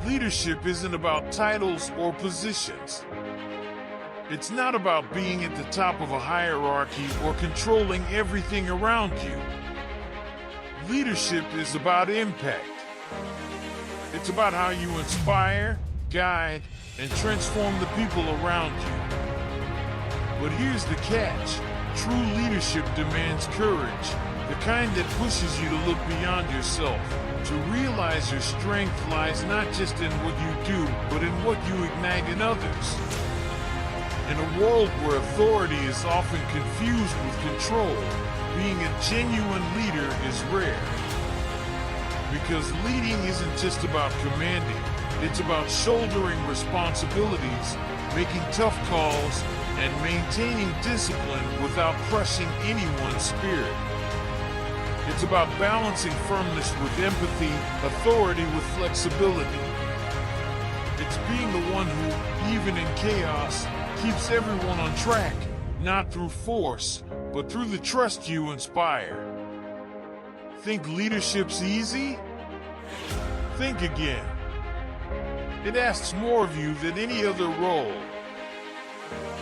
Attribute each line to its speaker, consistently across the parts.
Speaker 1: Leadership isn't about titles or positions. It's not about being at the top of a hierarchy or controlling everything around you. Leadership is about impact. It's about how you inspire, guide, and transform the people around you. But here's the catch. True leadership demands courage, the kind that pushes you to look beyond yourself, to realize your strength lies not just in what you do, but in what you ignite in others. In a world where authority is often confused with control, being a genuine leader is rare. Because leading isn't just about commanding, it's about shouldering responsibilities, making tough calls, and maintaining discipline without crushing anyone's spirit. It's about balancing firmness with empathy, authority with flexibility. It's being the one who, even in chaos, keeps everyone on track, not through force, but through the trust you inspire. Think leadership's easy? Think again. It asks more of you than any other role.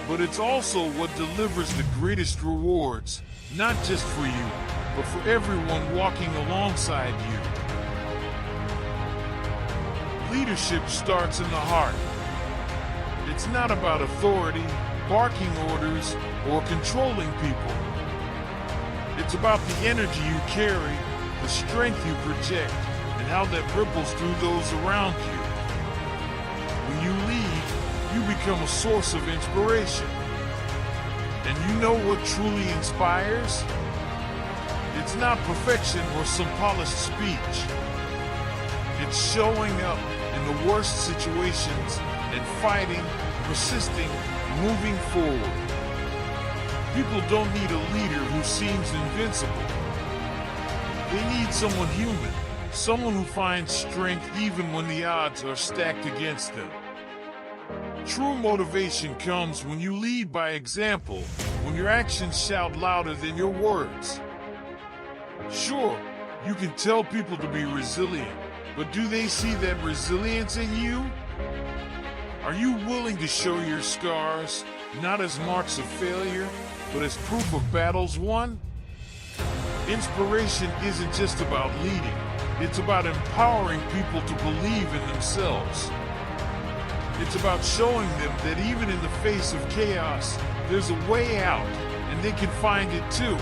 Speaker 1: But it's also what delivers the greatest rewards, not just for you, but for everyone walking alongside you. Leadership starts in the heart. It's not about authority, barking orders, or controlling people. It's about the energy you carry, the strength you project, and how that ripples through those around you. When you lead, you become a source of inspiration. And you know what truly inspires? It's not perfection or some polished speech. It's showing up in the worst situations and fighting, persisting, moving forward. People don't need a leader who seems invincible. They need someone human, someone who finds strength even when the odds are stacked against them. True motivation comes when you lead by example, when your actions shout louder than your words. Sure, you can tell people to be resilient, but do they see that resilience in you? Are you willing to show your scars, not as marks of failure, but as proof of battles won? Inspiration isn't just about leading, it's about empowering people to believe in themselves. It's about showing them that even in the face of chaos, there's a way out, and they can find it too.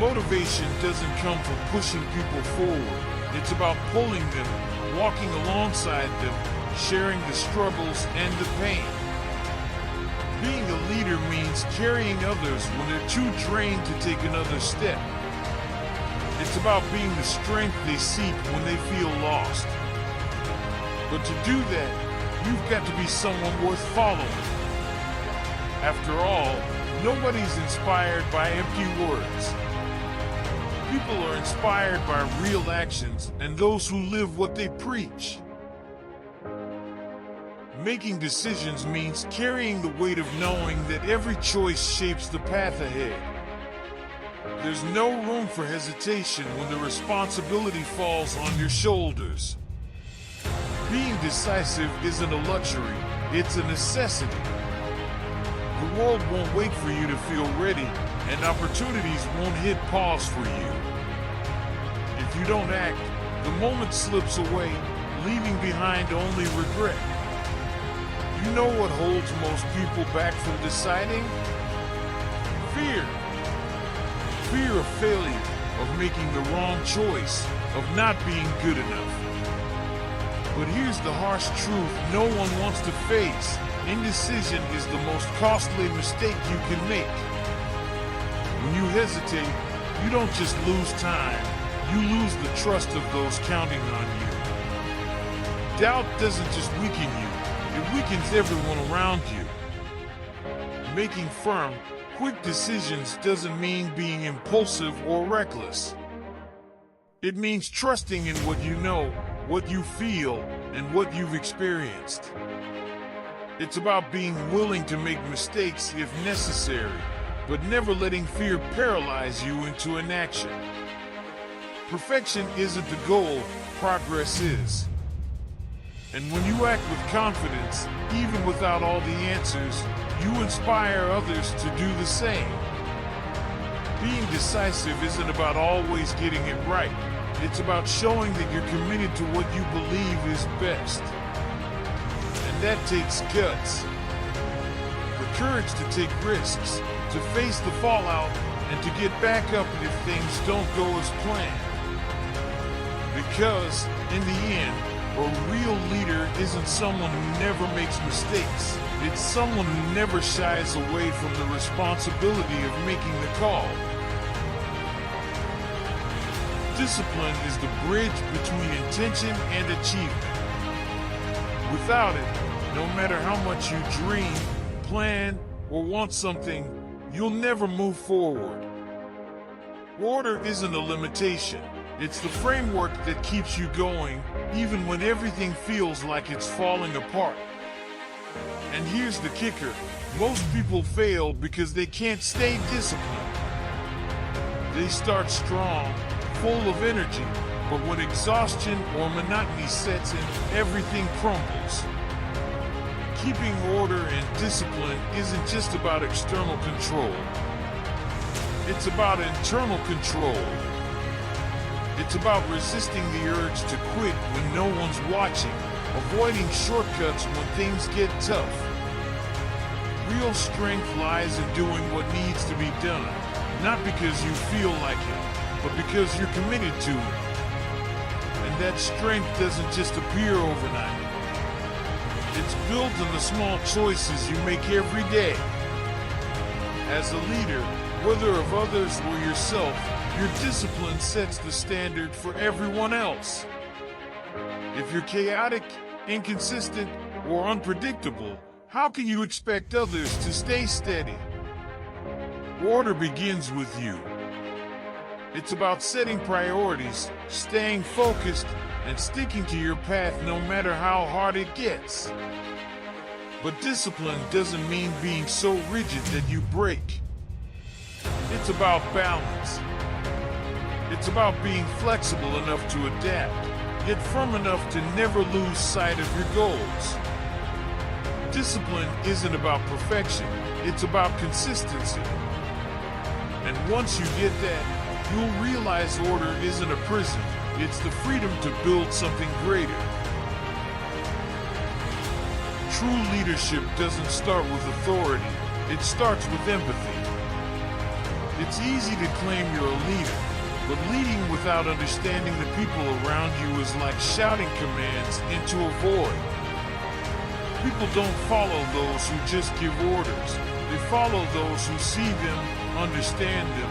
Speaker 1: Motivation doesn't come from pushing people forward. It's about pulling them, walking alongside them, sharing the struggles and the pain. Being a leader means carrying others when they're too drained to take another step. It's about being the strength they seek when they feel lost. But to do that, you've got to be someone worth following. After all, nobody's inspired by empty words. People are inspired by real actions and those who live what they preach. Making decisions means carrying the weight of knowing that every choice shapes the path ahead. There's no room for hesitation when the responsibility falls on your shoulders. Being decisive isn't a luxury, it's a necessity. The world won't wait for you to feel ready, and opportunities won't hit pause for you. If you don't act, the moment slips away, leaving behind only regret. You know what holds most people back from deciding? Fear. Fear of failure, of making the wrong choice, of not being good enough. But here's the harsh truth no one wants to face. Indecision is the most costly mistake you can make. When you hesitate, you don't just lose time, you lose the trust of those counting on you. Doubt doesn't just weaken you, it weakens everyone around you. Making firm, quick decisions doesn't mean being impulsive or reckless. It means trusting in what you know, what you feel, and what you've experienced. It's about being willing to make mistakes if necessary, but never letting fear paralyze you into inaction. Perfection isn't the goal, progress is. And when you act with confidence, even without all the answers, you inspire others to do the same. Being decisive isn't about always getting it right. It's about showing that you're committed to what you believe is best. And that takes guts. The courage to take risks, to face the fallout, and to get back up if things don't go as planned. Because, in the end, a real leader isn't someone who never makes mistakes. It's someone who never shies away from the responsibility of making the call. Discipline is the bridge between intention and achievement. Without it, no matter how much you dream, plan, or want something, you'll never move forward. Order isn't a limitation. It's the framework that keeps you going, even when everything feels like it's falling apart. And here's the kicker. Most people fail because they can't stay disciplined. They start strong, full of energy, but when exhaustion or monotony sets in, everything crumbles. Keeping order and discipline isn't just about external control. It's about internal control. It's about resisting the urge to quit when no one's watching, avoiding shortcuts when things get tough. Real strength lies in doing what needs to be done, not because you feel like it, but because you're committed to it. And that strength doesn't just appear overnight. It's built in the small choices you make every day. As a leader, whether of others or yourself, your discipline sets the standard for everyone else. If you're chaotic, inconsistent, or unpredictable, how can you expect others to stay steady? Order begins with you. It's about setting priorities, staying focused, and sticking to your path no matter how hard it gets. But discipline doesn't mean being so rigid that you break. It's about balance. It's about being flexible enough to adapt, yet firm enough to never lose sight of your goals. Discipline isn't about perfection, it's about consistency. And once you get that, you'll realize order isn't a prison, it's the freedom to build something greater. True leadership doesn't start with authority, it starts with empathy. It's easy to claim you're a leader, but leading without understanding the people around you is like shouting commands into a void. People don't follow those who just give orders. They follow those who see them, understand them,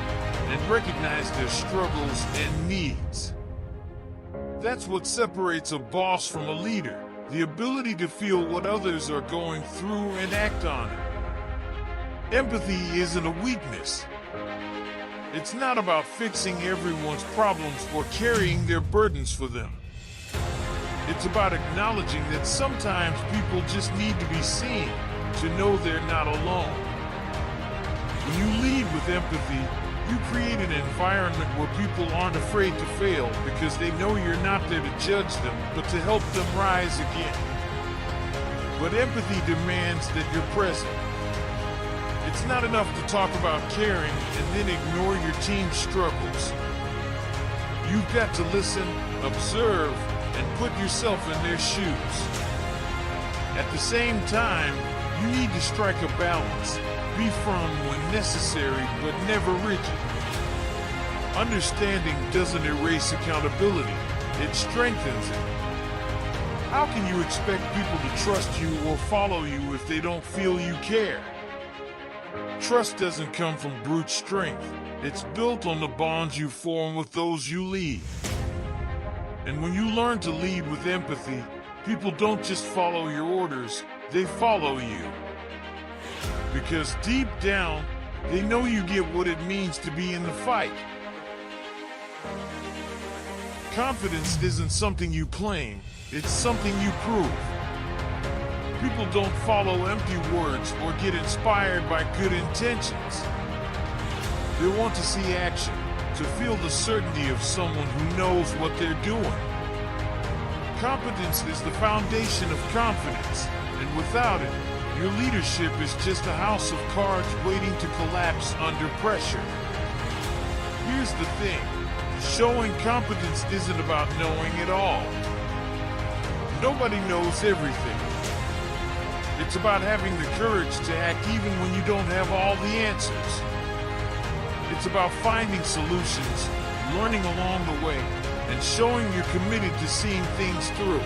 Speaker 1: and recognize their struggles and needs. That's what separates a boss from a leader, the ability to feel what others are going through and act on it. Empathy isn't a weakness. It's not about fixing everyone's problems or carrying their burdens for them. It's about acknowledging that sometimes people just need to be seen, to know they're not alone. When you lead with empathy, you create an environment where people aren't afraid to fail because they know you're not there to judge them, but to help them rise again. But empathy demands that you're present. It's not enough to talk about caring and then ignore your team's struggles. You've got to listen, observe, and put yourself in their shoes. At the same time, you need to strike a balance. Be firm when necessary, but never rigid. Understanding doesn't erase accountability, it strengthens it. How can you expect people to trust you or follow you if they don't feel you care? Trust doesn't come from brute strength. It's built on the bonds you form with those you lead. And when you learn to lead with empathy, people don't just follow your orders, they follow you. Because deep down, they know you get what it means to be in the fight. Confidence isn't something you claim, it's something you prove. People don't follow empty words or get inspired by good intentions. They want to see action, to feel the certainty of someone who knows what they're doing. Competence is the foundation of confidence, and without it, your leadership is just a house of cards waiting to collapse under pressure. Here's the thing, showing competence isn't about knowing it all. Nobody knows everything. It's about having the courage to act even when you don't have all the answers. It's about finding solutions, learning along the way, and showing you're committed to seeing things through.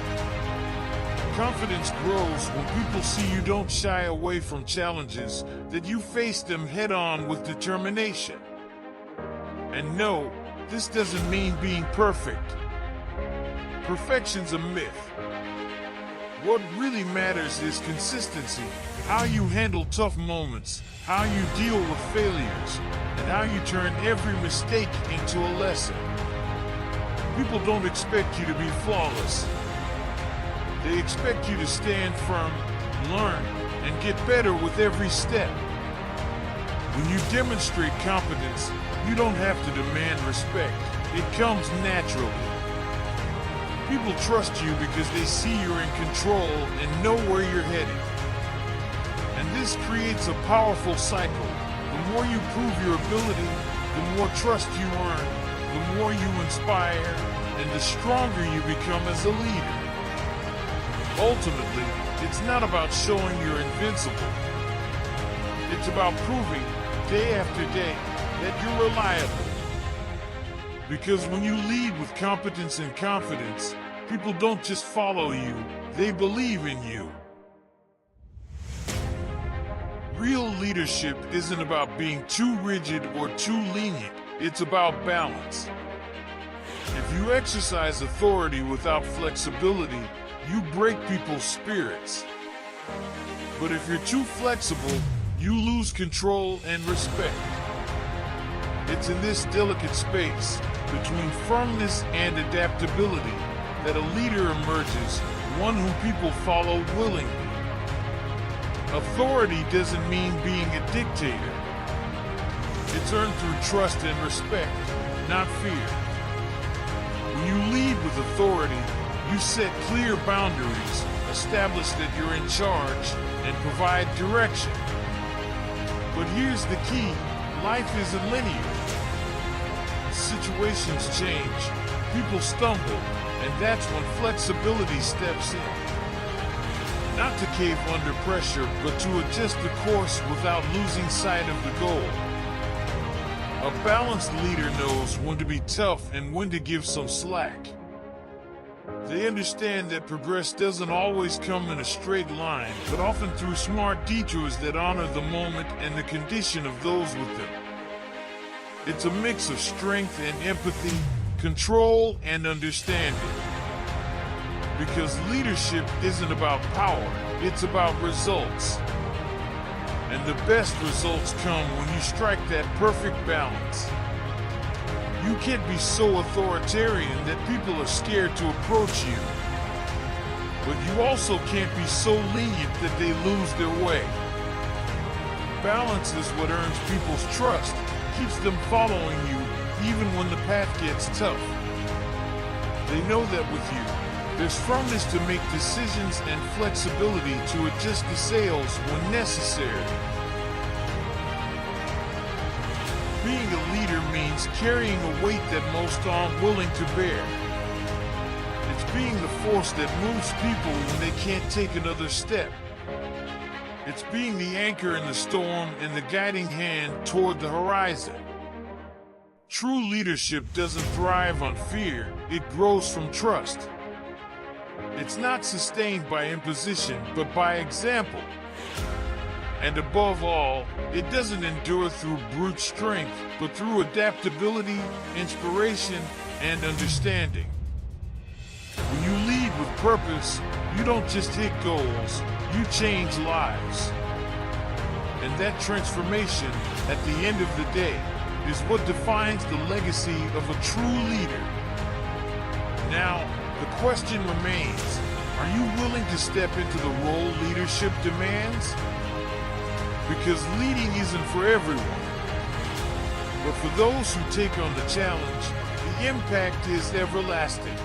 Speaker 1: Confidence grows when people see you don't shy away from challenges, that you face them head-on with determination. And no, this doesn't mean being perfect. Perfection's a myth. What really matters is consistency, how you handle tough moments, how you deal with failures, and how you turn every mistake into a lesson. People don't expect you to be flawless. They expect you to stand firm, learn, and get better with every step. When you demonstrate competence, you don't have to demand respect. It comes naturally. People trust you because they see you're in control and know where you're headed. And this creates a powerful cycle. The more you prove your ability, the more trust you earn, the more you inspire, and the stronger you become as a leader. Ultimately, it's not about showing you're invincible. It's about proving, day after day, that you're reliable. Because when you lead with competence and confidence, people don't just follow you, they believe in you. Real leadership isn't about being too rigid or too lenient, it's about balance. If you exercise authority without flexibility, you break people's spirits. But if you're too flexible, you lose control and respect. It's in this delicate space, between firmness and adaptability, that a leader emerges, one who people follow willingly. Authority doesn't mean being a dictator. It's earned through trust and respect, not fear. When you lead with authority, you set clear boundaries, establish that you're in charge, and provide direction. But here's the key, life isn't linear. Situations change, people stumble, and that's when flexibility steps in. Not to cave under pressure, but to adjust the course without losing sight of the goal. A balanced leader knows when to be tough and when to give some slack. They understand that progress doesn't always come in a straight line, but often through smart detours that honor the moment and the condition of those with them. It's a mix of strength and empathy, control and understanding. Because leadership isn't about power, it's about results. And the best results come when you strike that perfect balance. You can't be so authoritarian that people are scared to approach you. But you also can't be so lenient that they lose their way. Balance is what earns people's trust, keeps them following you even when the path gets tough. They know that with you, there's firmness to make decisions and flexibility to adjust the sails when necessary. Being a leader means carrying a weight that most aren't willing to bear. It's being the force that moves people when they can't take another step. It's being the anchor in the storm and the guiding hand toward the horizon. True leadership doesn't thrive on fear, it grows from trust. It's not sustained by imposition, but by example. And above all, it doesn't endure through brute strength, but through adaptability, inspiration, and understanding. When you lead with purpose, you don't just hit goals, you change lives. And that transformation, at the end of the day, is what defines the legacy of a true leader. Now, the question remains, are you willing to step into the role leadership demands? Because leading isn't for everyone. But for those who take on the challenge, the impact is everlasting.